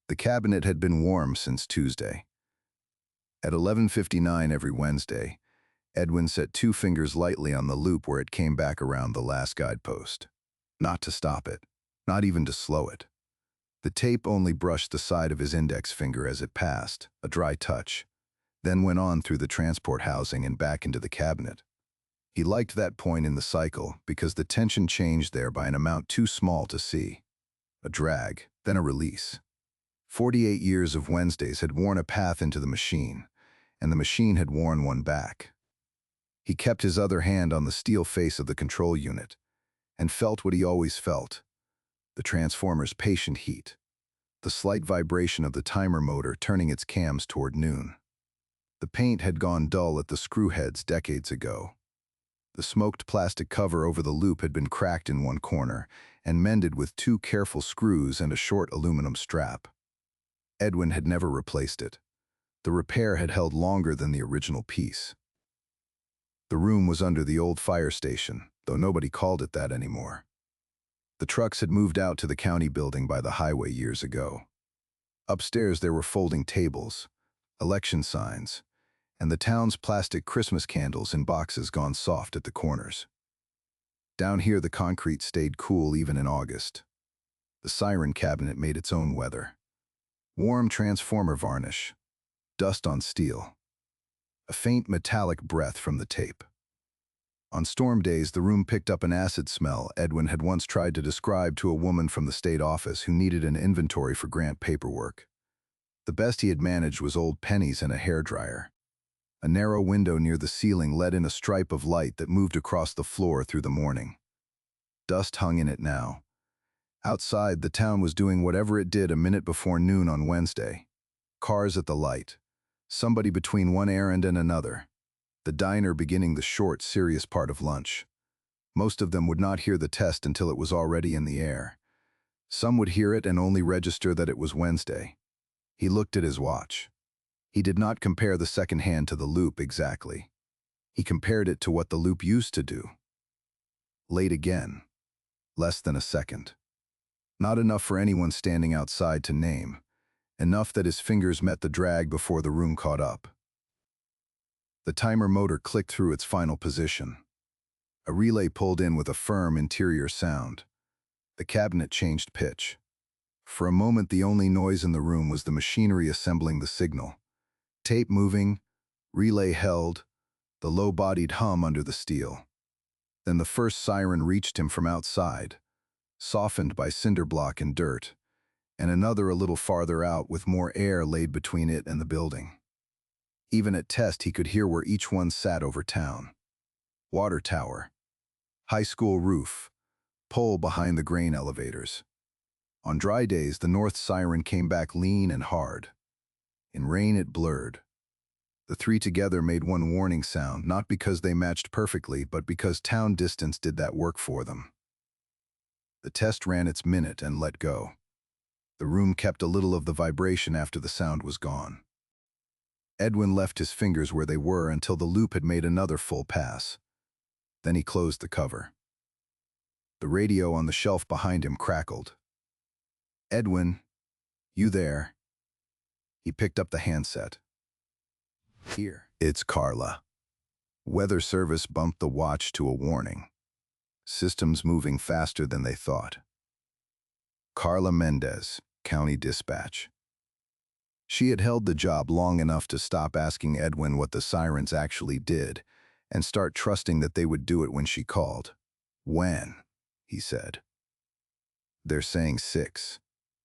The cabinet had been warm since Tuesday. At 11:59 every Wednesday, Edwin set two fingers lightly on the loop where it came back around the last guidepost. Not to stop it, not even to slow it. The tape only brushed the side of his index finger as it passed, a dry touch, then went on through the transport housing and back into the cabinet. He liked that point in the cycle because the tension changed there by an amount too small to see. A drag, then a release. 48 years of Wednesdays had worn a path into the machine, and the machine had worn one back. He kept his other hand on the steel face of the control unit and felt what he always felt, the transformer's patient heat, the slight vibration of the timer motor turning its cams toward noon. The paint had gone dull at the screw heads decades ago. The smoked plastic cover over the loop had been cracked in one corner and mended with two careful screws and a short aluminum strap. Edwin had never replaced it. The repair had held longer than the original piece. The room was under the old fire station, though nobody called it that anymore. The trucks had moved out to the county building by the highway years ago. Upstairs there were folding tables, election signs, and the town's plastic Christmas candles in boxes gone soft at the corners. Down here the concrete stayed cool even in August. The siren cabinet made its own weather. Warm transformer varnish, dust on steel, a faint metallic breath from the tape. On storm days, the room picked up an acid smell Edwin had once tried to describe to a woman from the state office who needed an inventory for grant paperwork. The best he had managed was old pennies and a hairdryer. A narrow window near the ceiling let in a stripe of light that moved across the floor through the morning. Dust hung in it now. Outside, the town was doing whatever it did a minute before noon on Wednesday. Cars at the light. Somebody between one errand and another. The diner beginning the short, serious part of lunch. Most of them would not hear the test until it was already in the air. Some would hear it and only register that it was Wednesday. He looked at his watch. He did not compare the second hand to the loop exactly. He compared it to what the loop used to do. Late again. Less than a second. Not enough for anyone standing outside to name. Enough that his fingers met the drag before the room caught up. The timer motor clicked through its final position. A relay pulled in with a firm interior sound. The cabinet changed pitch. For a moment, the only noise in the room was the machinery assembling the signal. Tape moving, relay held, the low-bodied hum under the steel. Then the first siren reached him from outside, softened by cinder block and dirt, and another a little farther out with more air laid between it and the building. Even at test, he could hear where each one sat over town. Water tower, high school roof, pole behind the grain elevators. On dry days, the north siren came back lean and hard. In rain, it blurred. The three together made one warning sound, not because they matched perfectly, but because town distance did that work for them. The test ran its minute and let go. The room kept a little of the vibration after the sound was gone. Edwin left his fingers where they were until the loop had made another full pass. Then he closed the cover. The radio on the shelf behind him crackled. "Edwin, you there?" He picked up the handset. "Here." "It's Carla." Weather Service bumped the watch to a warning. Systems moving faster than they thought. Carla Mendez, County Dispatch. She had held the job long enough to stop asking Edwin what the sirens actually did and start trusting that they would do it when she called. "When?" he said. "They're saying 6,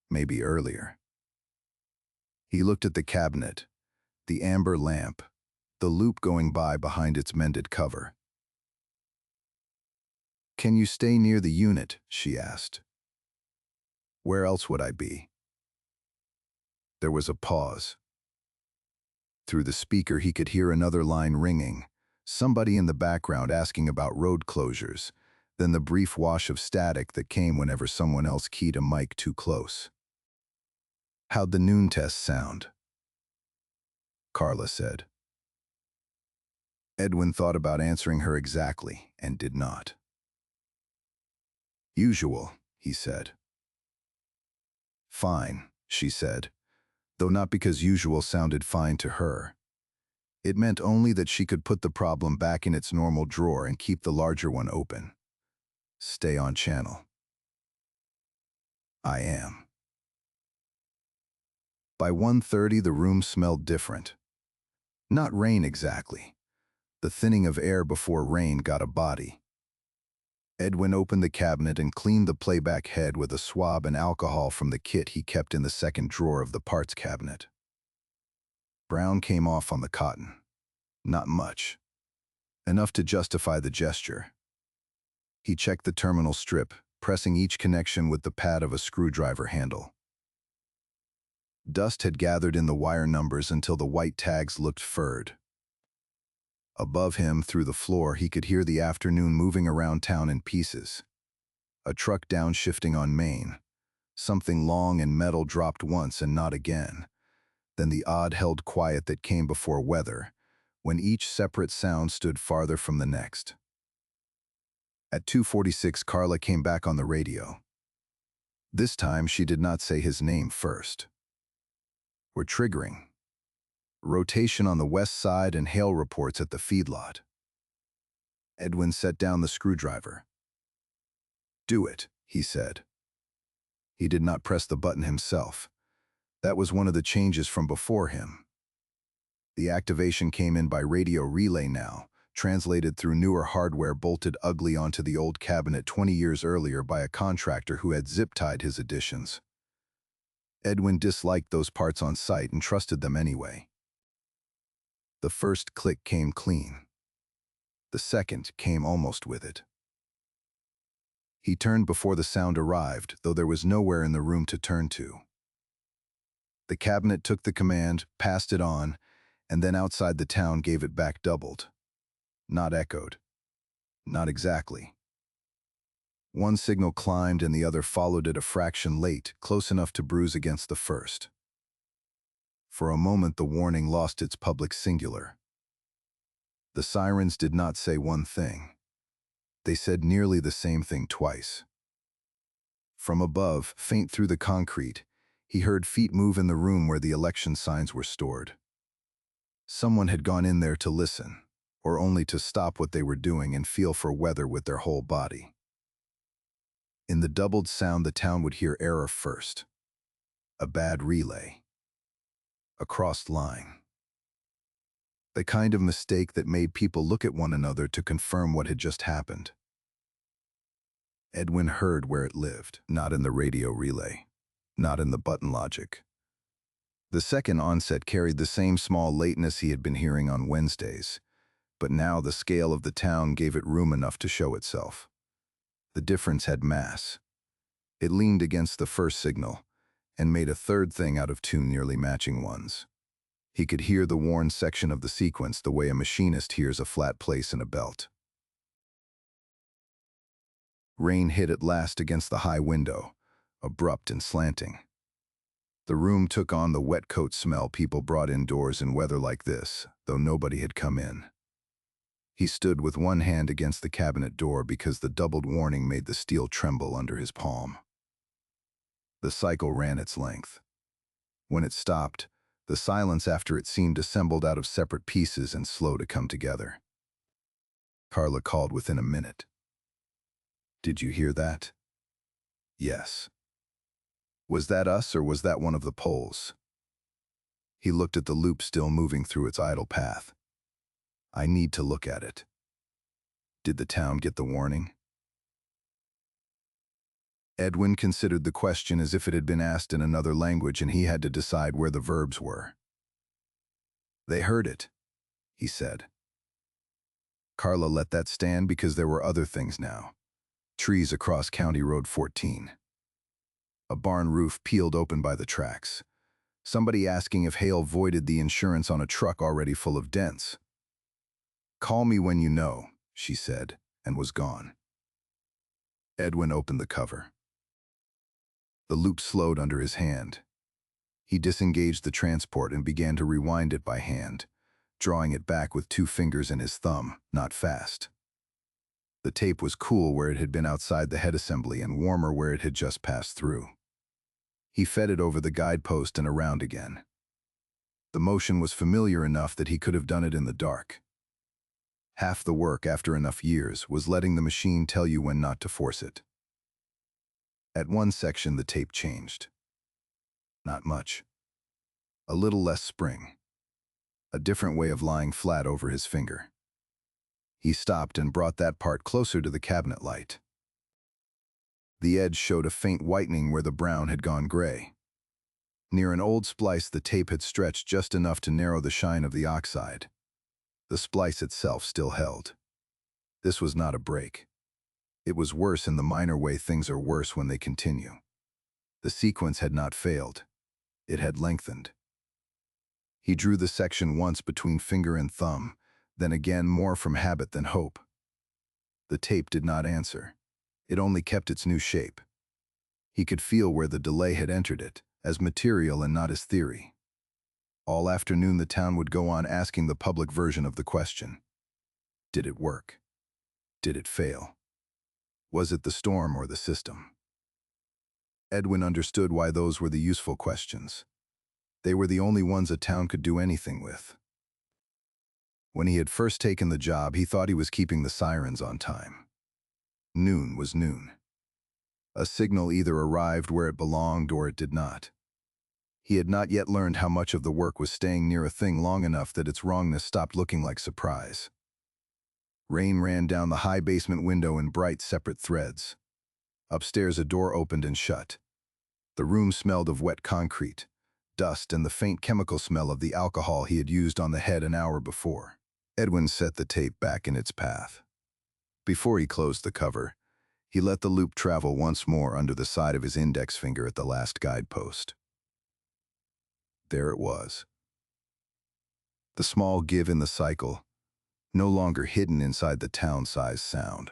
maybe earlier." He looked at the cabinet, the amber lamp, the loop going by behind its mended cover. "Can you stay near the unit?" she asked. "Where else would I be?" There was a pause. Through the speaker he could hear another line ringing, somebody in the background asking about road closures, then the brief wash of static that came whenever someone else keyed a mic too close. "How'd the noon test sound?" Carla said. Edwin thought about answering her exactly and did not. "Usual," he said. "Fine," she said, though not because usual sounded fine to her. It meant only that she could put the problem back in its normal drawer and keep the larger one open. Stay on channel. I am. By 1:30, the room smelled different. Not rain exactly. The thinning of air before rain got a body. Edwin opened the cabinet and cleaned the playback head with a swab and alcohol from the kit he kept in the second drawer of the parts cabinet. Brown came off on the cotton. Not much. Enough to justify the gesture. He checked the terminal strip, pressing each connection with the pad of a screwdriver handle. Dust had gathered in the wire numbers until the white tags looked furred. Above him, through the floor, he could hear the afternoon moving around town in pieces. A truck downshifting on Main. Something long and metal dropped once and not again. Then the odd held quiet that came before weather, when each separate sound stood farther from the next. At 2:46, Carla came back on the radio. This time, she did not say his name first. We're triggering. Rotation on the west side and hail reports at the feedlot. Edwin set down the screwdriver. Do it, he said. He did not press the button himself. That was one of the changes from before him. The activation came in by radio relay now, translated through newer hardware bolted ugly onto the old cabinet 20 years earlier by a contractor who had zip-tied his additions. Edwin disliked those parts on site and trusted them anyway. The first click came clean. The second came almost with it. He turned before the sound arrived, though there was nowhere in the room to turn to. The cabinet took the command, passed it on, and then outside the town gave it back doubled. Not echoed. Not exactly. One signal climbed and the other followed it a fraction late, close enough to bruise against the first. For a moment the warning lost its public singular. The sirens did not say one thing. They said nearly the same thing twice. From above, faint through the concrete, he heard feet move in the room where the election signs were stored. Someone had gone in there to listen, or only to stop what they were doing and feel for weather with their whole body. In the doubled sound, the town would hear error first. A bad relay. A crossed line. The kind of mistake that made people look at one another to confirm what had just happened. Edwin heard where it lived, not in the radio relay, not in the button logic. The second onset carried the same small lateness he had been hearing on Wednesdays, but now the scale of the town gave it room enough to show itself. The difference had mass. It leaned against the first signal and made a third thing out of two nearly matching ones. He could hear the worn section of the sequence the way a machinist hears a flat place in a belt. Rain hit at last against the high window, abrupt and slanting. The room took on the wet coat smell people brought indoors in weather like this, though nobody had come in. He stood with one hand against the cabinet door because the doubled warning made the steel tremble under his palm. The cycle ran its length. When it stopped, the silence after it seemed assembled out of separate pieces and slow to come together. Carla called within a minute. Did you hear that? Yes. Was that us or was that one of the poles? He looked at the loop still moving through its idle path. I need to look at it. Did the town get the warning? Edwin considered the question as if it had been asked in another language and he had to decide where the verbs were. They heard it, he said. Carla let that stand because there were other things now. Trees across County Road 14. A barn roof peeled open by the tracks. Somebody asking if hail voided the insurance on a truck already full of dents. Call me when you know, she said, and was gone. Edwin opened the cover. The loop slowed under his hand. He disengaged the transport and began to rewind it by hand, drawing it back with 2 fingers and his thumb, not fast. The tape was cool where it had been outside the head assembly and warmer where it had just passed through. He fed it over the guidepost and around again. The motion was familiar enough that he could have done it in the dark. Half the work, after enough years, was letting the machine tell you when not to force it. At one section, the tape changed. Not much. A little less spring. A different way of lying flat over his finger. He stopped and brought that part closer to the cabinet light. The edge showed a faint whitening where the brown had gone gray. Near an old splice, the tape had stretched just enough to narrow the shine of the oxide. The splice itself still held. This was not a break. It was worse in the minor way things are worse when they continue. The sequence had not failed. It had lengthened. He drew the section once between finger and thumb, then again more from habit than hope. The tape did not answer. It only kept its new shape. He could feel where the delay had entered it, as material and not as theory. All afternoon the town would go on asking the public version of the question. Did it work? Did it fail? Was it the storm or the system? Edwin understood why those were the useful questions. They were the only ones a town could do anything with. When he had first taken the job, he thought he was keeping the sirens on time. Noon was noon. A signal either arrived where it belonged or it did not. He had not yet learned how much of the work was staying near a thing long enough that its wrongness stopped looking like surprise. Rain ran down the high basement window in bright, separate threads. Upstairs a door opened and shut. The room smelled of wet concrete, dust, and the faint chemical smell of the alcohol he had used on the head an hour before. Edwin set the tape back in its path. Before he closed the cover, he let the loop travel once more under the side of his index finger at the last guidepost. There it was. The small give in the cycle, no longer hidden inside the town-sized sound.